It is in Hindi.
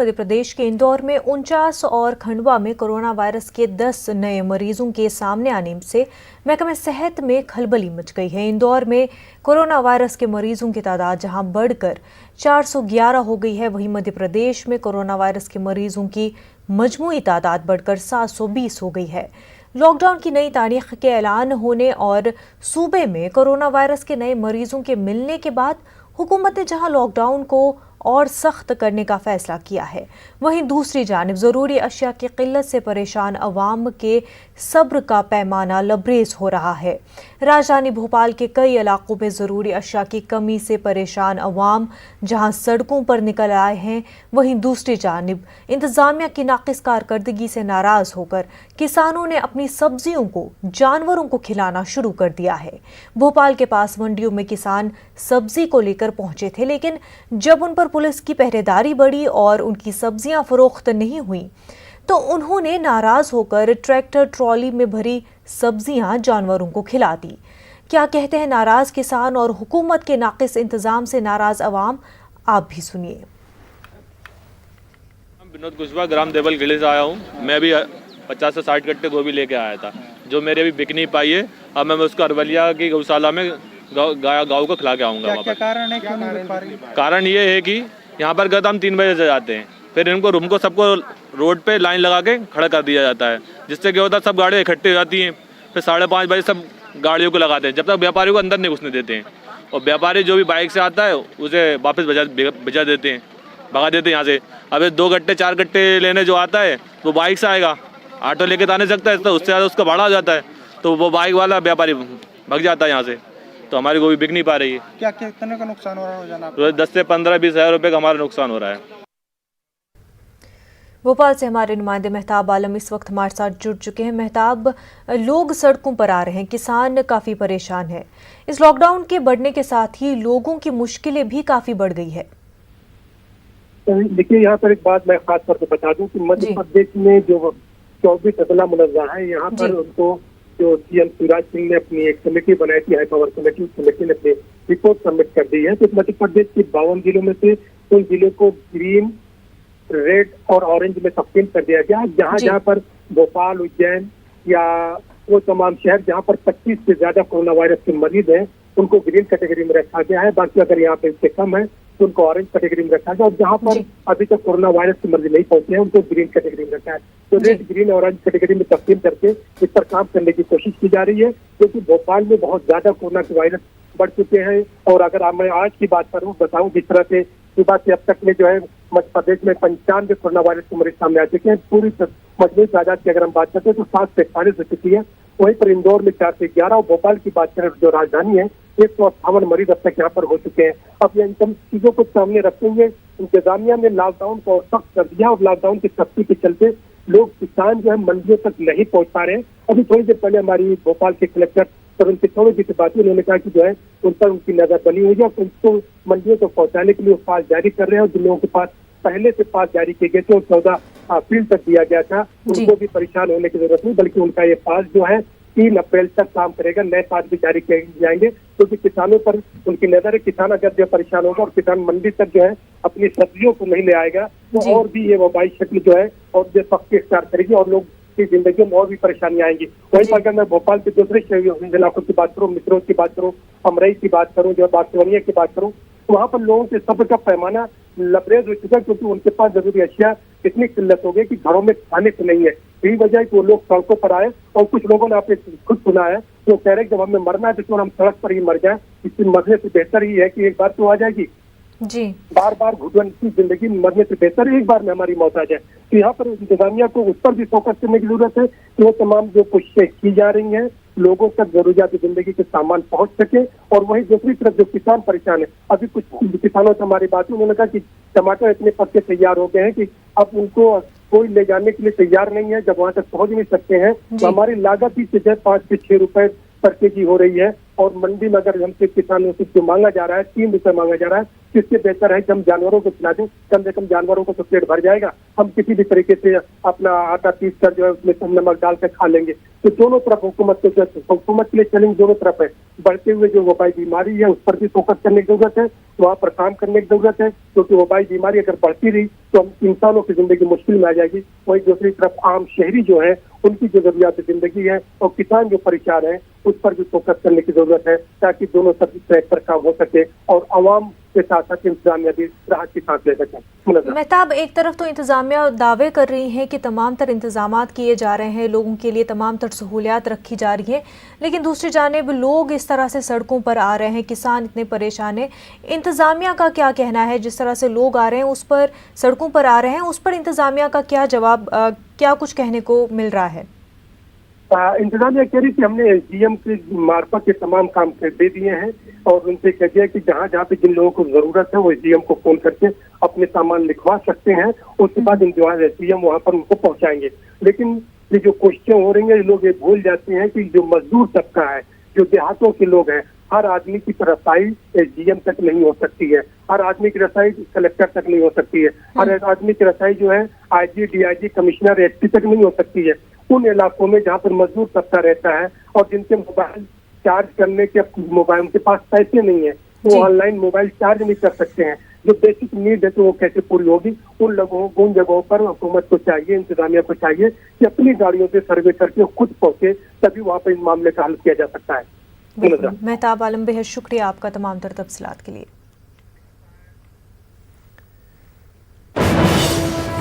मध्य प्रदेश के इंदौर में 49 और खंडवा में कोरोना वायरस के 10 नए मरीजों के सामने आने से महकमे सेहत में खलबली मच गई है। इंदौर में कोरोना वायरस के मरीजों की तादाद जहां बढ़कर 411 हो गई है, वहीं मध्य प्रदेश में कोरोना वायरस के मरीजों की मजमूई तादाद बढ़कर 720 हो गई है। लॉकडाउन की नई तारीख के ऐलान होने और सूबे में कोरोना वायरस के नए मरीजों के मिलने के बाद हुकूमत ने जहां लॉकडाउन को और सख्त करने का फैसला किया है, वहीं दूसरी जानिब ज़रूरी अशिया की किल्लत से परेशान अवाम के सब्र का पैमाना लबरेज हो रहा है। राजधानी भोपाल के कई इलाकों में ज़रूरी अशिया की कमी से परेशान अवाम जहां सड़कों पर निकल आए हैं, वहीं दूसरी जानिब इंतज़ामिया की नाकिस कारकर्दगी से नाराज़ होकर किसानों ने अपनी सब्जियों को जानवरों को खिलाना शुरू कर दिया है। भोपाल के पास मंडियों में किसान सब्जी को लेकर पहुंचे थे, लेकिन जब उन पर पुलिस की पहरेदारी बढ़ी और उनकी सब्जियां फरोख्त नहीं हुई तो उन्होंने नाराज होकर ट्रैक्टर ट्रॉली में भरी सब्जियां जानवरों को खिला दी। क्या कहते हैं नाराज किसान और हुकूमत के नाकिस इंतजाम से नाराज अवाम, आप भी सुनिए। विनोद कुशवाहा ग्राम देवल किले से आया हूँ। मैं भी 50 से 60 कट्टे गोभी लेके आया था, जो मेरे अभी बिक नहीं पाई है। अब मैं उसको अरवलिया की गौशाला में गाँव को खिला के आऊँगा। क्या कारण है, क्यों नहीं बिक पा रही? कारण ये है कि यहाँ पर गत हम 3 बजे से जाते हैं, फिर इनको सबको रोड पे लाइन लगा के खड़ा कर दिया जाता है, जिससे क्या होता है सब गाड़ियाँ इकट्ठी हो जाती हैं। फिर 5:30 बजे सब गाड़ियों को लगाते हैं, जब तक व्यापारियों को अंदर नहीं घुसने देते हैं। और व्यापारी जो भी बाइक से आता है उसे वापस भिजा देते हैं, भगा देते हैं यहाँ से। अब 2 गट्टे 4 गट्टे लेने जो आता है वो बाइक से आएगा, ऑटो लेके तो आ नहीं सकता है, तो उससे ज़्यादा उसका भाड़ा हो जाता है, तो वो बाइक वाला व्यापारी भग जाता है यहाँ से। तो हमारी गोभी बिक नहीं पा रही है। क्या कितने का नुकसान हो रहा है रोजाना? 10 से 15-20 हज़ार रुपये का हमारा नुकसान हो रहा है। भोपाल से हमारे नुमाइंदे मेहताब आलम इस वक्त हमारे साथ जुड़ चुके हैं। मेहताब, लोग सड़कों पर आ रहे हैं, किसान काफ़ी परेशान है। इस लॉकडाउन के बढ़ने के साथ ही लोगों की मुश्किलें भी काफ़ी बढ़ गई है। देखिए, यहाँ पर एक बात मैं खास तौर पर बता दूं कि मध्य प्रदेश में जो 24 अदला मुलज़्ज़ा है, यहाँ पर उनको जो सीएम शिवराज सिंह ने अपनी एक कमेटी बनाई थी, हाई पावर कमेटी, उस कमेटी ने अपनी रिपोर्ट सबमिट कर दी है। तो मध्य प्रदेश के 52 जिलों में से उन जिलों को ग्रीन, रेड और ऑरेंज में तब्दील कर दिया गया। जहाँ पर भोपाल, उज्जैन या वो तमाम शहर जहाँ पर 25 से ज्यादा कोरोना वायरस के मरीज हैं, उनको ग्रीन कैटेगरी में रखा गया है। बाकी अगर यहाँ पे इससे कम है तो उनको ऑरेंज कैटेगरी में रखा गया, और जहाँ पर अभी तक कोरोना वायरस के मरीज नहीं पहुंचे हैं उनको ग्रीन कैटेगरी में रखा है। तो रेड, ग्रीन और ऑरेंज कैटेगरी में तब्दील करके इस पर काम करने की कोशिश की जा रही है, क्योंकि भोपाल में बहुत ज्यादा कोरोना के वायरस बढ़ चुके हैं। और अगर मैं आज की बात करूँ, बताऊँ जिस तरह से सुबह से अब तक में जो है मध्य प्रदेश में 95 कोरोना वायरस के मरीज सामने आ चुके हैं। पूरी मजबूत तादाद की अगर हम बात करते हैं तो 7 से 41 हो चुकी है। वहीं पर इंदौर में 4 से 11 और भोपाल की बात करें जो राजधानी है 158 मरीज अब तक यहाँ पर हो चुके हैं। अब इन सब चीजों को सामने रखते हुए इंतजामिया ने लॉकडाउन को और सख्त कर दिया, और लॉकडाउन की सख्ती के चलते लोग, किसान जो है मंडियों तक नहीं पहुंच पा रहे हैं। अभी थोड़ी देर पहले हमारी भोपाल के कलेक्टर तरुण चितौड़े जी से बात हुई, उन्होंने कहा कि जो है उन पर उनकी नजर बनी हुई है, और उनको मंडियों तक पहुंचाने के लिए पास जारी कर रहे हैं। और जिन लोगों के पास पहले से पास जारी किए गए थे और 14 अप्रैल तक दिया गया था, उनको भी परेशान होने की जरूरत नहीं, बल्कि उनका ये पास जो है 3 अप्रैल तक काम करेगा। नए पास भी जारी किए जाएंगे, क्योंकि किसानों पर उनकी नजर है। किसान अगर जो परेशान होगा और किसान मंडी तक जो है अपनी सब्जियों को नहीं ले आएगा तो और भी ये वबाई शक्ल जो है और जो सख्ती इख्तियार करेगी, और लोग की जिंदगी में और भी परेशानियां आएंगी। वहीं पर अगर मैं भोपाल के दूसरे इलाकों की बात करूँ, मित्रों की बात करूँ, अमरई की बात करूँ, जो बागवानिया की बात करूँ, तो वहाँ पर लोगों के सब्र का पैमाना लबरेज हो चुका है, क्योंकि उनके पास जरूरी अशिया इतनी किल्लत हो गई कि घरों में खाने को नहीं है। यही वजह है कि वो लोग सड़कों पर आए, और कुछ लोगों ने आपने खुद सुना है तो कह रहे हैं जब हमें मरना है तो हम सड़क पर ही मर जाए, इससे मरने से बेहतर ही है कि एक बार तो आ जाएगी जी, बार बार घुटन की जिंदगी में मरने से बेहतर एक बार में हमारी मौत आ जाए। तो यहाँ पर इंतजामिया को उस पर भी फोकस करने की जरूरत है कि वो तमाम जो कोशिशें की जा रही हैं लोगों तक जरूरियात जिंदगी के सामान पहुंच सके। और वहीं दूसरी तरफ जो किसान परेशान है, अभी कुछ किसानों से हमारी बात हुई, उन्होंने कहा कि टमाटर इतने पक्के तैयार हो गए हैं कि अब उनको कोई ले जाने के लिए तैयार नहीं है। जब वहां तक पहुंच नहीं सकते हैं तो हमारी लागत ही 5 से 6 रुपए पर केजी हो रही है। और मंडी में अगर हमसे किसानों से जो मांगा जा रहा है 3 रुपए मांगा जा रहा है, इससे बेहतर है कि हम जानवरों को खिला दें, कम से कम जानवरों को तो पेट भर जाएगा, हम किसी भी तरीके से अपना आटा पीस कर जो है उसमें नमक डाल कर खा लेंगे। तो दोनों तरफ हुकूमत हुकूमत के लिए चैलेंज दोनों तरफ है। बढ़ते हुए जो वबाई बीमारी है उस पर भी फोकस करने की जरूरत है, वहाँ पर काम करने की जरूरत है, क्योंकि वबाई बीमारी अगर बढ़ती रही तो हम इंसानों की जिंदगी मुश्किल में आ जाएगी। वहीं दूसरी तरफ आम शहरी जो है उनकी जो जरूरियात जिंदगी है और किसान जो परेशान है उस पर भी फोकस करने की जरूरत है, ताकि दोनों सब ट्रैक पर काम हो सके और आवाम के साथ साथ इंतजामिया भी राहत की सांस ले सके। मेहताब, एक तरफ तो इंतजामिया दावे कर रही है कि तमाम तर इंतजामात किए जा रहे हैं, लोगों के लिए तमाम तर सहूलियात रखी जा रही है, लेकिन दूसरी जानिब लोग इस तरह से सड़कों पर आ रहे हैं, किसान इतने परेशान हैं। इंतजामिया का क्या कहना है? जिस तरह से लोग आ रहे हैं उस पर, सड़कों पर आ रहे हैं, उस पर इंतजामिया का क्या जवाब, क्या कुछ कहने को मिल रहा है? इंतजामिया कह रही थी हमने एसडीएम के मार्फत के तमाम काम दे दिए हैं और उनसे कह दिया कि जहाँ जहाँ पे जिन लोगों को जरूरत है वो एसडीएम को फोन करके अपने सामान लिखवा सकते हैं, उसके बाद एसडीएम वहाँ पर उनको पहुँचाएंगे। लेकिन ये जो क्वेश्चन हो रही है, लोग ये भूल जाते हैं कि जो मजदूर तबका है, जो देहातों के लोग हैं, हर आदमी की रसाई एसडीएम तक नहीं हो सकती है, हर आदमी की रसाई कलेक्टर तक नहीं हो सकती है, हर आदमी की रसाई जो है आईजी, डीआईजी, कमिश्नर, एसपी तक नहीं हो सकती है। उन इलाकों में जहाँ पर मजदूर तबका रहता है और जिनके मोबाइल चार्ज करने के मोबाइल उनके पास पैसे नहीं है, वो ऑनलाइन मोबाइल चार्ज नहीं कर सकते हैं, जो बेसिक नीड है तो वो कैसे पूरी होगी? उन लोगों को, उन जगहों पर हुकूमत को चाहिए, इंतजामिया को चाहिए कि अपनी गाड़ियों से सर्वे करके खुद पहुंचे, तभी वहाँ पर इस मामले का हल किया जा सकता है। मेहताब आलम, बेहद शुक्रिया आपका तमाम तर तफसीलात के लिए।